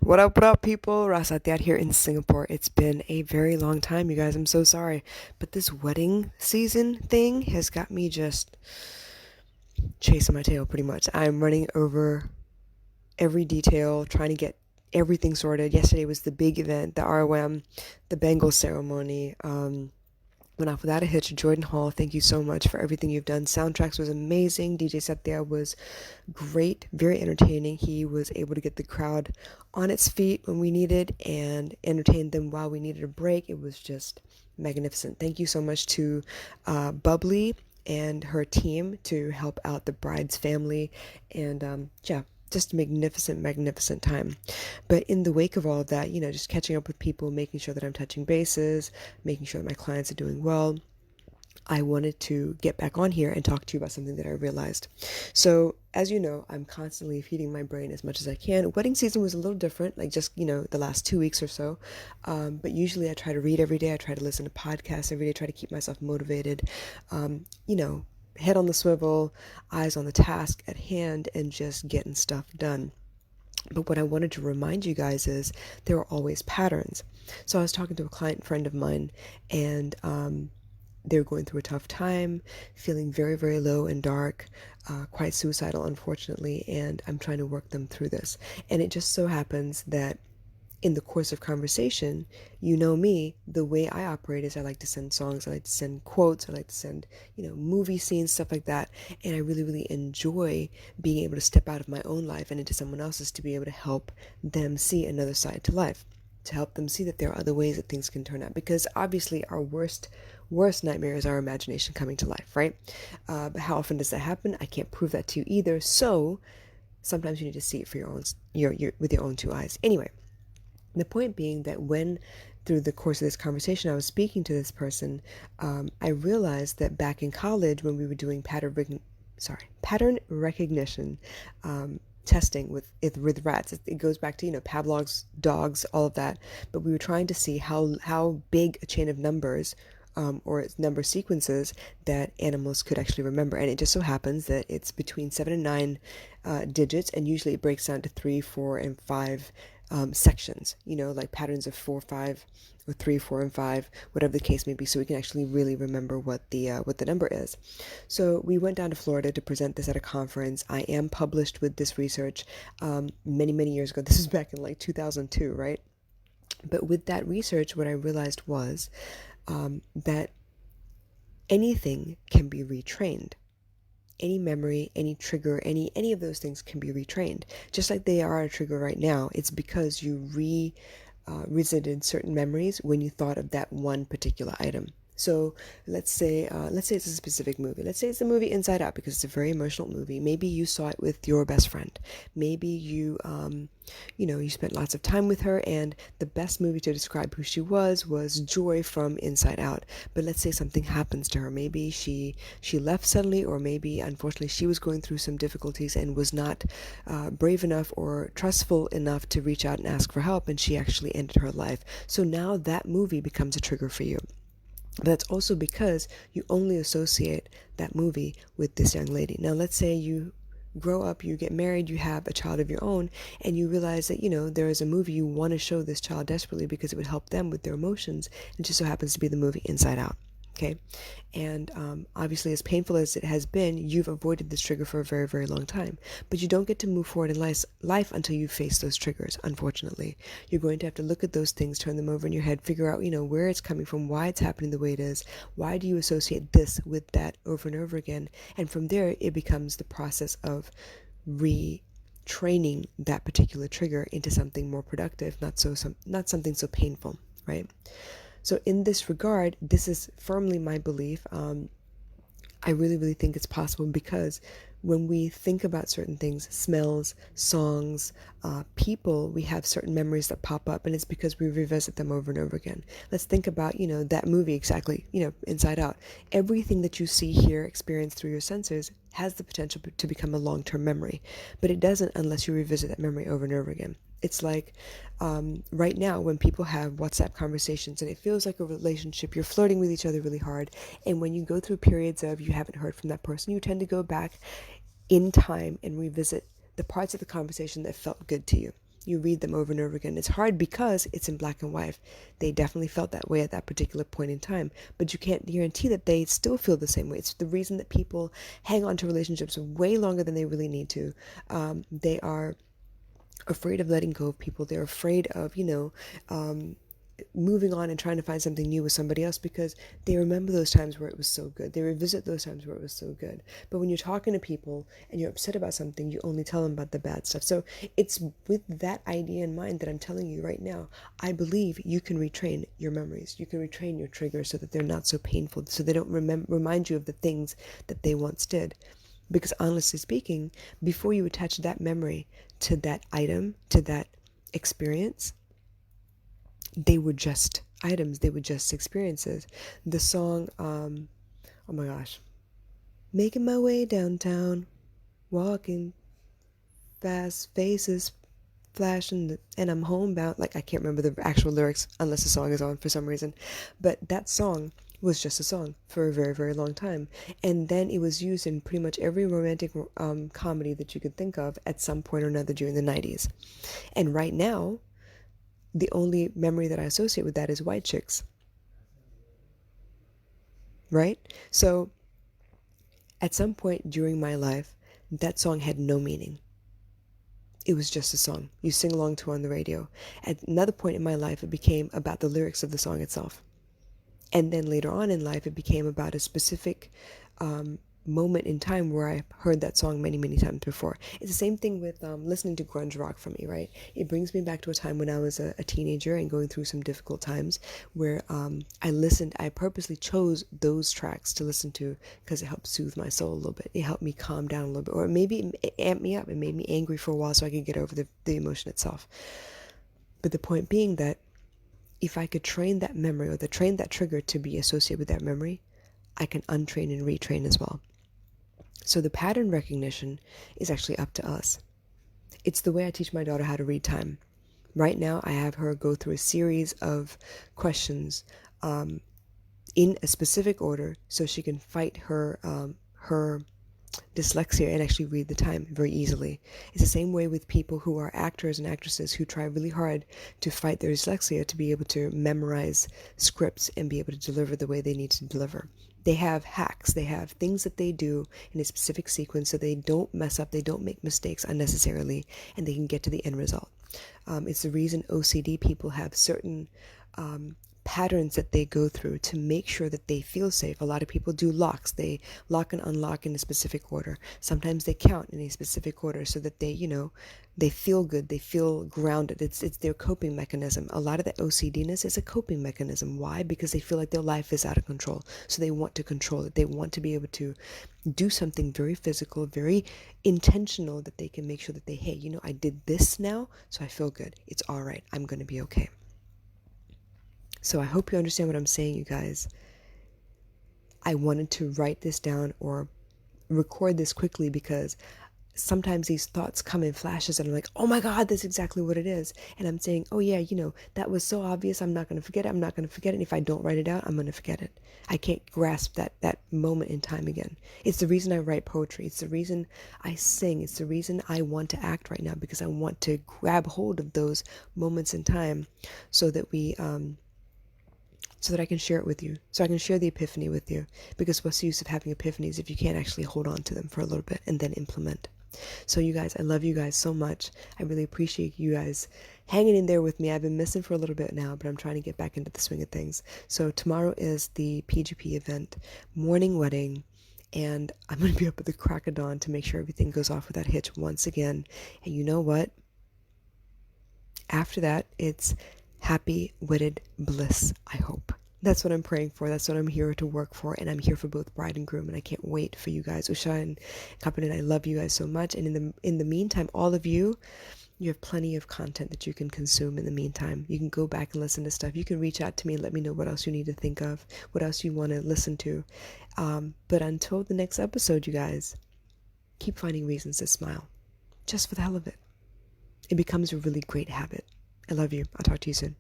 What up, people? Rasathi out here in Singapore. It's been a very long time, you guys. I'm so sorry. But this wedding season thing has got me just chasing my tail pretty much. I'm running over every detail, trying to get everything sorted. Yesterday was the big event, the ROM, the Bengal ceremony. Went off without a hitch. Jordan Hall, thank you so much for everything you've done. Soundtracks was amazing. DJ Satya was great, very entertaining. He was able to get the crowd on its feet when we needed and entertain them while we needed a break. It was just magnificent. Thank you so much to Bubbly and her team to help out the bride's family. And yeah, just a magnificent time. But in the wake of all of that, just catching up with people, making sure that I'm touching bases, making sure that my clients are doing well, I wanted to get back on here and talk to you about something that I realized. So, as you know, I'm constantly feeding my brain as much as I can. Wedding season was a little different, like just, the last 2 weeks or so. But usually I try to read every day. I try to listen to podcasts every day, try to keep myself motivated. Head on the swivel, eyes on the task at hand, and just getting stuff done. But what I wanted to remind you guys is there are always patterns. So I was talking to a client friend of mine, and they're going through a tough time, feeling very, very low and dark, quite suicidal, unfortunately, and I'm trying to work them through this. And it just so happens that in the course of conversation, you know me, the way I operate is I like to send songs, I like to send quotes, I like to send, movie scenes, stuff like that. And I really, really enjoy being able to step out of my own life and into someone else's to be able to help them see another side to life, to help them see that there are other ways that things can turn out. Because obviously our worst nightmare is our imagination coming to life, right? But how often does that happen? I can't prove that to you either. So sometimes you need to see it for your own, with your own two eyes. Anyway, the point being that when, through the course of this conversation, I was speaking to this person, I realized that back in college when we were doing pattern recognition testing with rats, it goes back to Pavlov's dogs, all of that. But we were trying to see how big a chain of numbers or number sequences that animals could actually remember. And it just so happens that it's between 7 and 9 digits, and usually it breaks down to 3, 4, and 5 sections, like patterns of 4, 5, or 3, 4, and 5, whatever the case may be, so we can actually really remember what the number is. So we went down to Florida to present this at a conference. I am published with this research many years ago. This was back in like 2002, right? But with that research, what I realized was that anything can be retrained. Any memory, any trigger, any of those things can be retrained. Just like they are a trigger right now, it's because you revisited certain memories when you thought of that one particular item. So let's say it's a specific movie. Let's say it's the movie Inside Out, because it's a very emotional movie. Maybe you saw it with your best friend. Maybe you spent lots of time with her, and the best movie to describe who she was Joy from Inside Out. But let's say something happens to her. Maybe she left suddenly, or maybe unfortunately she was going through some difficulties and was not brave enough or trustful enough to reach out and ask for help, and she actually ended her life. So now that movie becomes a trigger for you. But that's also because you only associate that movie with this young lady. Now, let's say you grow up, you get married, you have a child of your own, and you realize that, there is a movie you want to show this child desperately because it would help them with their emotions. It just so happens to be the movie Inside Out. Okay. And obviously, as painful as it has been, you've avoided this trigger for a very, very long time. But you don't get to move forward in life until you face those triggers, unfortunately. You're going to have to look at those things, turn them over in your head, figure out, where it's coming from, why it's happening the way it is, why do you associate this with that over and over again. And from there, it becomes the process of retraining that particular trigger into something more productive, not something so painful, right? So in this regard, this is firmly my belief. I really, really think it's possible because when we think about certain things, smells, songs, people, we have certain memories that pop up, and it's because we revisit them over and over again. Let's think about, that movie exactly, Inside Out. Everything that you see, hear, experience through your senses has the potential to become a long-term memory, but it doesn't unless you revisit that memory over and over again. It's like right now when people have WhatsApp conversations and it feels like a relationship, you're flirting with each other really hard. And when you go through periods of you haven't heard from that person, you tend to go back in time and revisit the parts of the conversation that felt good to you. You read them over and over again. It's hard because it's in black and white. They definitely felt that way at that particular point in time, but you can't guarantee that they still feel the same way. It's the reason that people hang on to relationships way longer than they really need to. They are afraid of letting go of people. They're afraid of, moving on and trying to find something new with somebody else because they remember those times where it was so good. They revisit those times where it was so good. But when you're talking to people and you're upset about something, you only tell them about the bad stuff. So it's with that idea in mind that I'm telling you right now, I believe you can retrain your memories. You can retrain your triggers so that they're not so painful, so they don't remind you of the things that they once did. Because honestly speaking, before you attach that memory to that item, to that experience, they were just items, they were just experiences. The song, oh my gosh, making my way downtown, walking fast, faces flashing, and I'm homebound. Like, I can't remember the actual lyrics unless the song is on for some reason. But that song was just a song for a very, very long time. And then it was used in pretty much every romantic comedy that you could think of at some point or another during the 90s. And right now, the only memory that I associate with that is white chicks. Right? So at some point during my life, that song had no meaning. It was just a song you sing along to on the radio. At another point in my life, it became about the lyrics of the song itself. And then later on in life, it became about a specific moment in time where I heard that song many, many times before. It's the same thing with listening to grunge rock for me, right? It brings me back to a time when I was a teenager and going through some difficult times where I purposely chose those tracks to listen to because it helped soothe my soul a little bit. It helped me calm down a little bit, or maybe it amped me up. It made me angry for a while so I could get over the emotion itself. But the point being that if I could train that memory or train that trigger to be associated with that memory, I can untrain and retrain as well. So the pattern recognition is actually up to us. It's the way I teach my daughter how to read time. Right now, I have her go through a series of questions in a specific order so she can fight her dyslexia and actually read the time very easily. It's the same way with people who are actors and actresses who try really hard to fight their dyslexia to be able to memorize scripts and be able to deliver the way they need to deliver. They have hacks, they have things that they do in a specific sequence so they don't mess up, they don't make mistakes unnecessarily, and they can get to the end result. It's the reason OCD people have certain patterns that they go through to make sure that they feel safe. A lot of people do locks. They lock and unlock in a specific order. Sometimes they count in a specific order so that they feel good, they feel grounded. It's their coping mechanism. A lot of the OCDness is a coping mechanism. Why? Because they feel like their life is out of control. So they want to control it. They want to be able to do something very physical, very intentional that they can make sure that I did this now, so I feel good. It's all right. I'm going to be okay. So I hope you understand what I'm saying, you guys. I wanted to write this down or record this quickly because sometimes these thoughts come in flashes and I'm like, oh my God, that's exactly what it is. And I'm saying, oh yeah, that was so obvious. I'm not going to forget it. I'm not going to forget it. And if I don't write it out, I'm going to forget it. I can't grasp that moment in time again. It's the reason I write poetry. It's the reason I sing. It's the reason I want to act right now, because I want to grab hold of those moments in time so that so that I can share it with you, so I can share the epiphany with you. Because what's the use of having epiphanies if you can't actually hold on to them for a little bit and then implement? So you guys, I love you guys so much. I really appreciate you guys hanging in there with me. I've been missing for a little bit now, but I'm trying to get back into the swing of things. So tomorrow is the PGP event, morning wedding, and I'm going to be up at the crack of dawn to make sure everything goes off without hitch once again. And you know what? After that, it's happy wedded bliss, I hope. That's what I'm praying for. That's what I'm here to work for. And I'm here for both bride and groom. And I can't wait for you guys. Usha and Kaplan, I love you guys so much. And in the meantime, all of you have plenty of content that you can consume in the meantime. You can go back and listen to stuff. You can reach out to me and let me know what else you need to think of, what else you want to listen to. But until the next episode, you guys, keep finding reasons to smile. Just for the hell of it. It becomes a really great habit. I love you. I'll talk to you soon.